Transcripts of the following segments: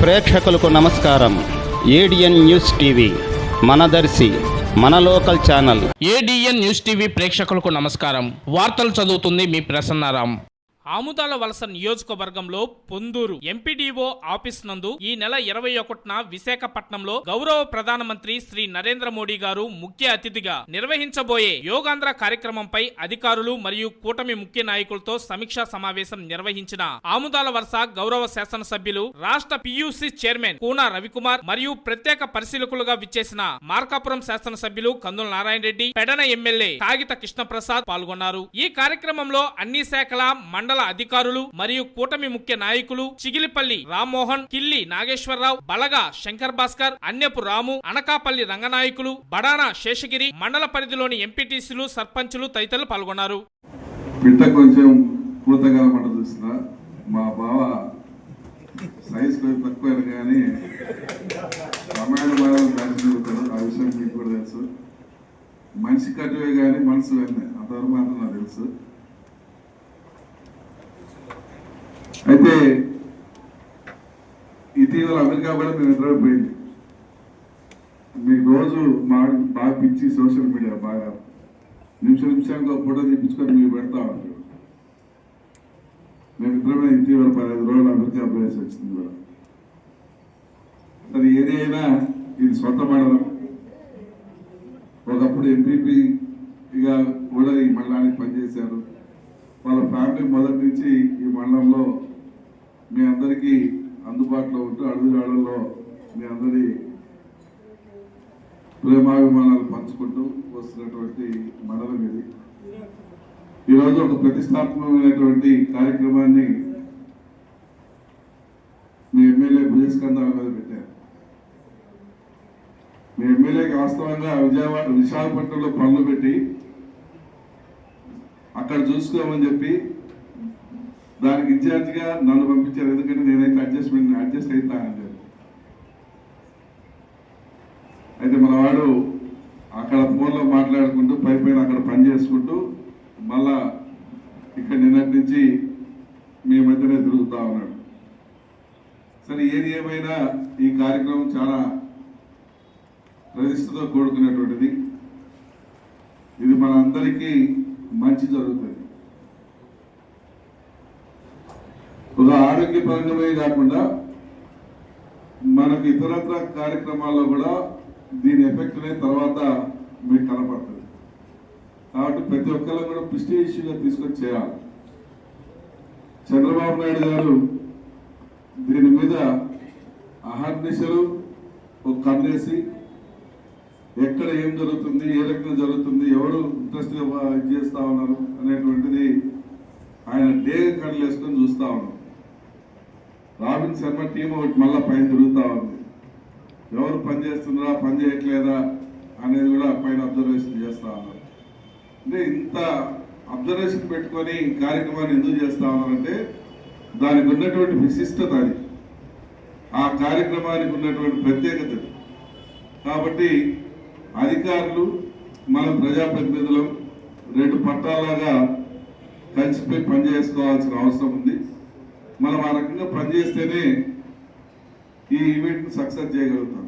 ప్రేక్షకులకు నమస్కారం. ADN news TV మనదర్శి మన local channel. ADN news TV ప్రేక్షకులకు నమస్కారం. వార్తలు చదువుతుంది మీ ప్రసన్నారాం. ఆముదాల వలస నియోజకవర్గంలో పొందూరు ఎంపీడీఓ ఆఫీస్ నందు ఈ నెల 21న విశాఖపట్నంలో గౌరవ ప్రధానమంత్రి శ్రీ నరేంద్ర మోడీ గారు ముఖ్య అతిథిగా నిర్వహించబోయే యోగాంధ్ర కార్యక్రమంపై అధికారులు మరియు కూటమి ముఖ్య నాయకులతో సమీక్షా సమావేశం నిర్వహించిన ఆముదాల వలస గౌరవ శాసనసభ్యులు, రాష్ట్ర పియూసీ చైర్మన్ కూన రవికుమార్ మరియు ప్రత్యేక పరిశీలకులుగా విచ్చేసిన మార్కాపురం శాసనసభ్యులు కందుల నారాయణ రెడ్డి, పెడన ఎమ్మెల్యే కాగిత కృష్ణప్రసాద్ పాల్గొన్నారు. ఈ కార్యక్రమంలో అన్ని శాఖల మండల అధికారులు మరియు కూటమి ముఖ్య నాయకులు చిగిలిపల్లి రామ్మోహన్, కిల్లి నాగేశ్వరరావు, బలగా శంకర్ భాస్కర్, అన్నెపు రాము, అనకాపల్లి రంగనాయకులు, బడానా శేషగిరి, మండల పరిధిలోని ఎంపీటీసీలు, సర్పంచులు తదితరులు పాల్గొన్నారు. కొంచెం పూతగా చూస్తున్నా మా బావ సైజ్ కొంచెం తక్కువ కానీ రామాయణ చదువుతాడు. ఆ విషయం మీకు కూడా తెలుసు. మనిషి కట్టువే కానీ మనసు వెళ్ళినాయి, అంతవరకు మాత్రం నాకు తెలుసు. అయితే ఇటీవల అమెరికా కూడా మేము ఇద్దరు పోయింది. మీకు రోజు బాగా పిచ్చి సోషల్ మీడియా బాగా నిమిషానికి ఒక ఫోటో తీపించుకొని మీకు పెడతా ఉంటారు. మేమిద్దరమే ఇటీవల 15 రోజులు అమెరికా పోయేసి వచ్చింది కూడా. అది ఏది అయినా ఇది సొంత మండలం. ఒకప్పుడు ఎంపీపీగా కూడా ఈ మండలానికి పనిచేశారు. వాళ్ళ ఫ్యామిలీ మొదటి నుంచి ఈ మండలంలో మీ అందరికీ అందుబాటులో ఉంటూ అడుగుజాడల్లో మీ అందరి ప్రేమాభిమానాలు పంచుకుంటూ వస్తున్నటువంటి మండలం ఇది. ఈరోజు ఒక ప్రతిష్టాత్మకమైనటువంటి కార్యక్రమాన్ని మీ ఎమ్మెల్యే భుజస్కంధాల మీద పెట్టారు. మీ ఎమ్మెల్యేకి వాస్తవంగా విశాఖపట్నంలో పనులు పెట్టి అక్కడ చూసుకోమని చెప్పి దానికి ఇన్ఛార్జిగా నన్ను పంపించారు. ఎందుకంటే నేనైతే అడ్జస్ట్ అవుతానని చెప్పి. అయితే మన వాడు అక్కడ ఫోన్లో మాట్లాడుకుంటూ పైన అక్కడ పని చేసుకుంటూ మళ్ళా ఇక్కడ నిన్నటి నుంచి మీ మధ్యనే తిరుగుతా ఉన్నాడు. సరే, ఏది ఏమైనా ఈ కార్యక్రమం చాలా ప్రతిష్టతో కూడుకున్నటువంటిది. ఇది మన అందరికీ మంచి జరుగుతుంది. ఒక ఆరోగ్యపరంగామే కాకుండా మనకు ఇతరత్ర కార్యక్రమాల్లో కూడా దీని ఎఫెక్ట్ అనేది తర్వాత మీకు కనపడుతుంది. కాబట్టి ప్రతి ఒక్కరు కూడా ప్రెస్టీజియస్గా తీసుకొని చేయాలి. చంద్రబాబు నాయుడు గారు దీని మీద అహర్నిశలు ఒక కన్నేసి ఎక్కడ ఏం జరుగుతుంది, ఏ రకంగా జరుగుతుంది, ఎవరు ఇంట్రెస్ట్గా ఇది చేస్తా ఉన్నారు అనేటువంటిది ఆయన డే కళ్ళు వేసుకొని చూస్తూ ఉన్నారు. రాబిన్ శర్మ టీం ఒకటి మళ్ళీ పైన తిరుగుతూ ఉంది. ఎవరు పని చేస్తున్నారా, పని చేయట్లేదా అనేది కూడా పైన అబ్జర్వేషన్ చేస్తూ ఉన్నారు. అంటే ఇంత అబ్జర్వేషన్ పెట్టుకొని కార్యక్రమాన్ని ఎందుకు చేస్తూ ఉన్నారంటే దానికి ఉన్నటువంటి విశిష్టత, అది ఆ కార్యక్రమానికి ఉన్నటువంటి ప్రత్యేకత. కాబట్టి అధికారులు మన ప్రజాప్రతినిధులు రెండు పట్టాలాగా కలిసిపోయి పనిచేసుకోవాల్సిన అవసరం ఉంది. మనం ఆ రకంగా పనిచేస్తేనే ఈ ఈవెంట్ని సక్సెస్ చేయగలుగుతాం.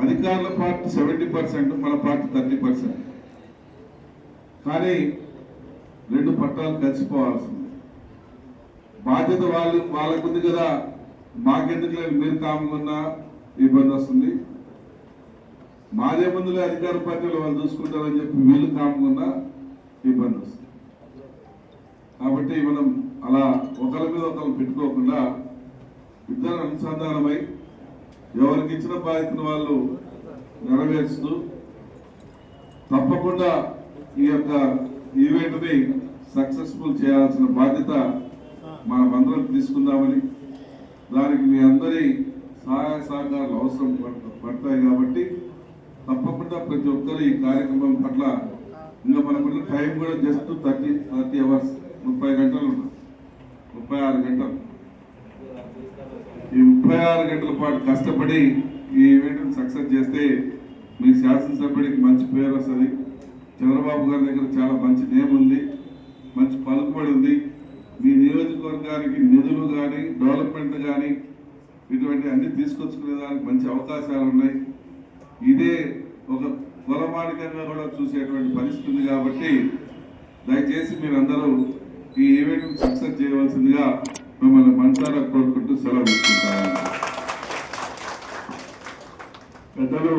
అధికారుల పార్టీ 70%, మన పార్టీ 30%. కానీ రెండు పట్టాలు కలిసిపోవాల్సింది. బాధ్యత వాళ్ళకు ఉంది కదా, మాకెందుకు లేదు, మీరు కాముకున్నా ఇబ్బంది వస్తుంది. మాదే ముందులే అధికార పార్టీలు వాళ్ళు చూసుకుంటారని చెప్పి వీళ్ళు కాముకున్నా ఇబ్బంది వస్తుంది. కాబట్టి మనం అలా ఒకరి మీద ఒకరు పెట్టుకోకుండా ఇద్దరు అనుసంధానమై ఎవరికి ఇచ్చిన బాధ్యతను వాళ్ళు నెరవేరుస్తూ తప్పకుండా ఈ యొక్క ఈవెంట్ని సక్సెస్ఫుల్ చేయాల్సిన బాధ్యత మనమందరం తీసుకుందామని, దానికి మీ అందరి సహాయ సహకారాలు అవసరం పడతాయి. కాబట్టి తప్పకుండా ప్రతి ఒక్కరు ఈ కార్యక్రమం పట్ల, ఇంకా మనకున్న టైం కూడా జస్ట్ 30 అవర్స్, 30 గంటలు ఉన్నాయి, 36 గంటలు. ఈ 36 గంటల పాటు కష్టపడి ఈ ఈవెంట్ని సక్సెస్ చేస్తే మీ శాసనసభ్యుడికి మంచి పేరు వస్తుంది. చంద్రబాబు గారి దగ్గర చాలా మంచి నేమ్ ఉంది, మంచి పలుకుబడి ఉంది. మీ నియోజకవర్గానికి నిధులు కానీ డెవలప్మెంట్ కానీ ఇటువంటి అన్ని తీసుకొచ్చుకునే దానికి మంచి అవకాశాలు ఉన్నాయి. ఇదే ఒక కులమానికంగా కూడా చూసేటువంటి పరిస్థితి ఉంది కాబట్టి దయచేసి మీరందరూ ఈ ఈవెంట్ సక్సెస్ చేయవలసిందిగా మిమ్మల్ని మనసారా కోరుకుంటూ సెలవు తీసుకుంటాను. పెద్దలు